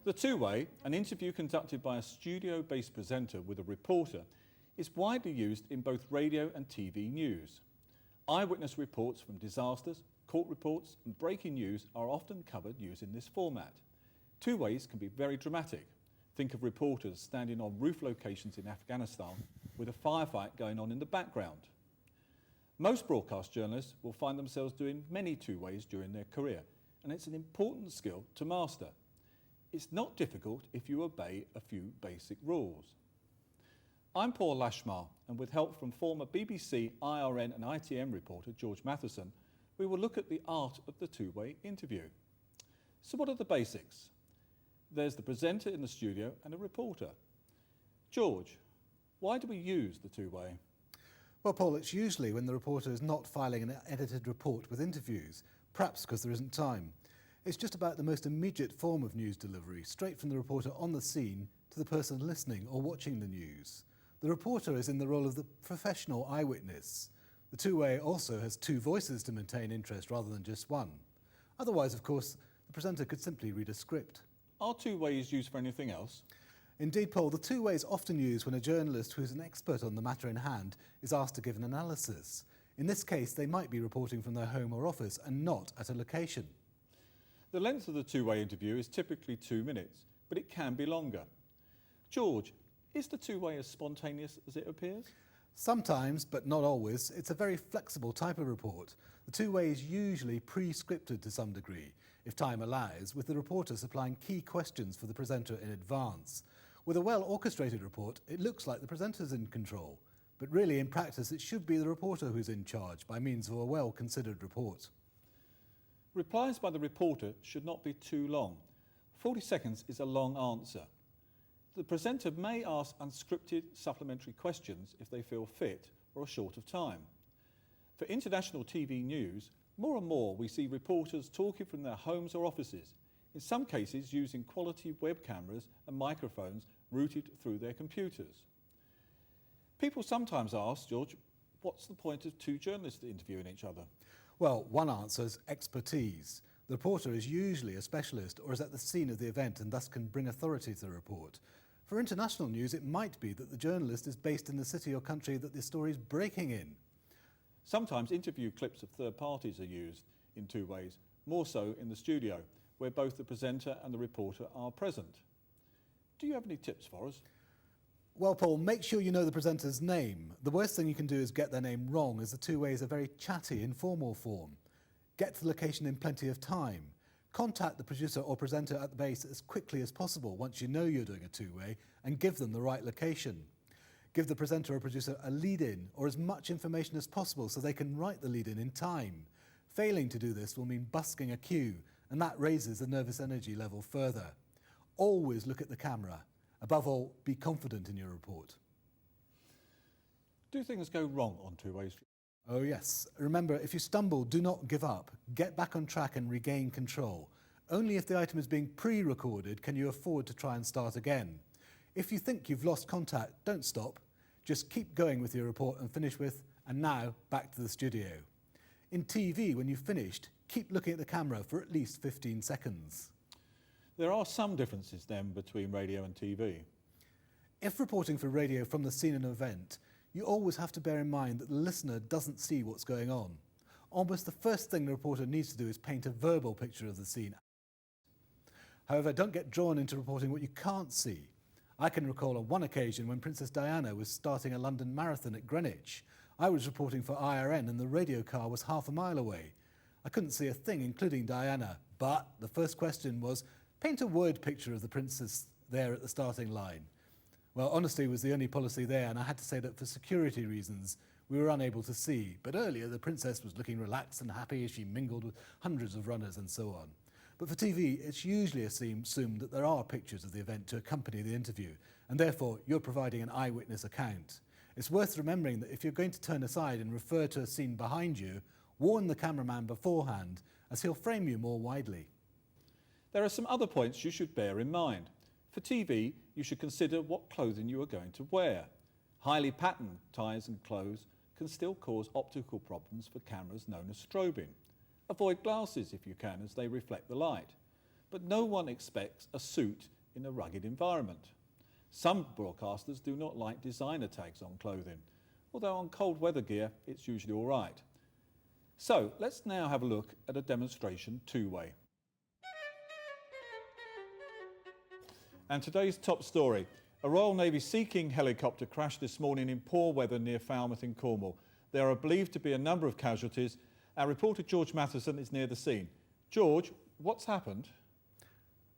The two-way, an interview conducted by a studio-based presenter with a reporter, is widely used in both radio and TV news. Eyewitness reports from disasters, court reports and breaking news are often covered using this format. Two ways can be very dramatic. Think of reporters standing on roof locations in Afghanistan with a firefight going on in the background. Most broadcast journalists will find themselves doing many two-ways during their career, and it's an important skill to master. It's not difficult if you obey a few basic rules. I'm Paul Lashmar, and with help from former BBC, IRN and ITM reporter George Matheson, we will look at the art of the two-way interview. So what are the basics? There's the presenter in the studio and a reporter. George, why do we use the two-way? Well, Paul, it's usually when the reporter is not filing an edited report with interviews, perhaps because there isn't time. It's just about the most immediate form of news delivery, straight from the reporter on the scene to the person listening or watching the news. The reporter is in the role of the professional eyewitness. The two-way also has two voices to maintain interest rather than just one. Otherwise, of course, the presenter could simply read a script. Are two-ways used for anything else? Indeed, Paul, the two-way is often used when a journalist who is an expert on the matter in hand is asked to give an analysis. In this case, they might be reporting from their home or office and not at a location. The length of the two-way interview is typically 2 minutes, but it can be longer. George, is the two-way as spontaneous as it appears? Sometimes, but not always, it's a very flexible type of report. The two-way is usually pre-scripted to some degree, if time allows, with the reporter supplying key questions for the presenter in advance. With a well-orchestrated report, it looks like the presenter's in control, but really in practice it should be the reporter who's in charge by means of a well-considered report. Replies by the reporter should not be too long. 40 seconds is a long answer. The presenter may ask unscripted supplementary questions if they feel fit or are short of time. For international TV news, more and more we see reporters talking from their homes or offices, in some cases using quality web cameras and microphones routed through their computers. People sometimes ask, George, what's the point of two journalists interviewing each other? Well, one answer is expertise. The reporter is usually a specialist or is at the scene of the event and thus can bring authority to the report. For international news, it might be that the journalist is based in the city or country that the story is breaking in. Sometimes interview clips of third parties are used in two ways, more so in the studio, where both the presenter and the reporter are present. Do you have any tips for us? Well, Paul, make sure you know the presenter's name. The worst thing you can do is get their name wrong, as the two-way is a very chatty, informal form. Get to the location in plenty of time. Contact the producer or presenter at the base as quickly as possible once you know you're doing a two-way and give them the right location. Give the presenter or producer a lead-in or as much information as possible so they can write the lead-in in time. Failing to do this will mean busking a cue, and that raises the nervous energy level further. Always look at the camera. Above all, be confident in your report. Do things go wrong on two-ways? Oh yes. Remember, if you stumble, do not give up. Get back on track and regain control. Only if the item is being pre-recorded can you afford to try and start again. If you think you've lost contact, don't stop. Just keep going with your report and finish with, and now back to the studio. In TV, when you've finished, keep looking at the camera for at least 15 seconds. There are some differences then between radio and TV. If reporting for radio from the scene of an event, you always have to bear in mind that the listener doesn't see what's going on. Almost the first thing the reporter needs to do is paint a verbal picture of the scene. However, don't get drawn into reporting what you can't see. I can recall on one occasion when Princess Diana was starting a London marathon at Greenwich. I was reporting for IRN and the radio car was half a mile away. I couldn't see a thing, including Diana, but the first question was, paint a word picture of the princess there at the starting line. Well, honesty was the only policy there, and I had to say that for security reasons, we were unable to see. But earlier, the princess was looking relaxed and happy as she mingled with hundreds of runners and so on. But for TV, it's usually assumed that there are pictures of the event to accompany the interview, and therefore you're providing an eyewitness account. It's worth remembering that if you're going to turn aside and refer to a scene behind you, warn the cameraman beforehand, as he'll frame you more widely. There are some other points you should bear in mind. For TV, you should consider what clothing you are going to wear. Highly patterned ties and clothes can still cause optical problems for cameras known as strobing. Avoid glasses if you can, as they reflect the light. But no one expects a suit in a rugged environment. Some broadcasters do not like designer tags on clothing, although on cold weather gear it's usually all right. So let's now have a look at a demonstration two-way. And today's top story. A Royal Navy Sea King helicopter crashed this morning in poor weather near Falmouth in Cornwall. There are believed to be a number of casualties. Our reporter George Matheson is near the scene. George, what's happened?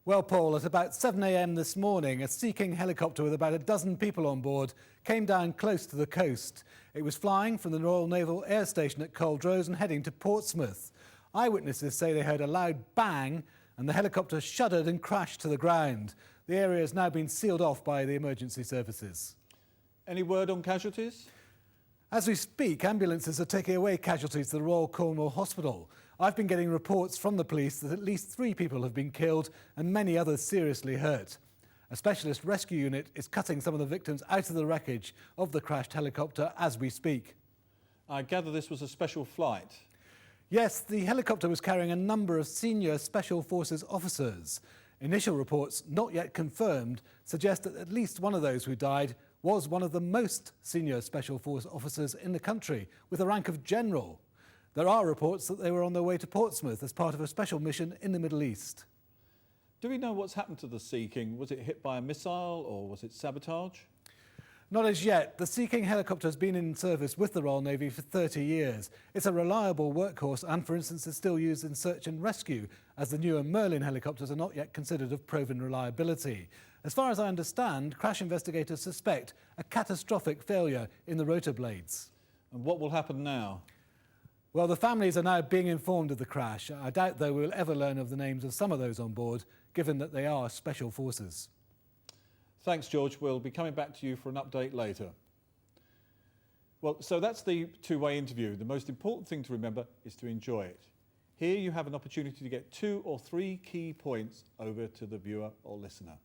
Well, Paul, at about 7 a.m. this morning, a Sea King helicopter with about a dozen people on board came down close to the coast. It was flying from the Royal Naval Air Station at Culdrose and heading to Portsmouth. Eyewitnesses say they heard a loud bang and the helicopter shuddered and crashed to the ground. The area has now been sealed off by the emergency services. Any word on casualties? As we speak, ambulances are taking away casualties to the Royal Cornwall Hospital. I've been getting reports from the police that at least 3 people have been killed and many others seriously hurt. A specialist rescue unit is cutting some of the victims out of the wreckage of the crashed helicopter as we speak. I gather this was a special flight. Yes, the helicopter was carrying a number of senior Special Forces officers. Initial reports, not yet confirmed, suggest that at least one of those who died was one of the most senior Special Force officers in the country, with the rank of general. There are reports that they were on their way to Portsmouth as part of a special mission in the Middle East. Do we know what's happened to the Sea King? Was it hit by a missile or was it sabotage? Not as yet. The Sea King helicopter has been in service with the Royal Navy for 30 years. It's a reliable workhorse and, for instance, is still used in search and rescue, as the newer Merlin helicopters are not yet considered of proven reliability. As far as I understand, crash investigators suspect a catastrophic failure in the rotor blades. And what will happen now? Well, the families are now being informed of the crash. I doubt, though, we'll ever learn of the names of some of those on board, given that they are special forces. Thanks, George. We'll be coming back to you for an update later. Well, so that's the two-way interview. The most important thing to remember is to enjoy it. Here you have an opportunity to get 2 or 3 key points over to the viewer or listener.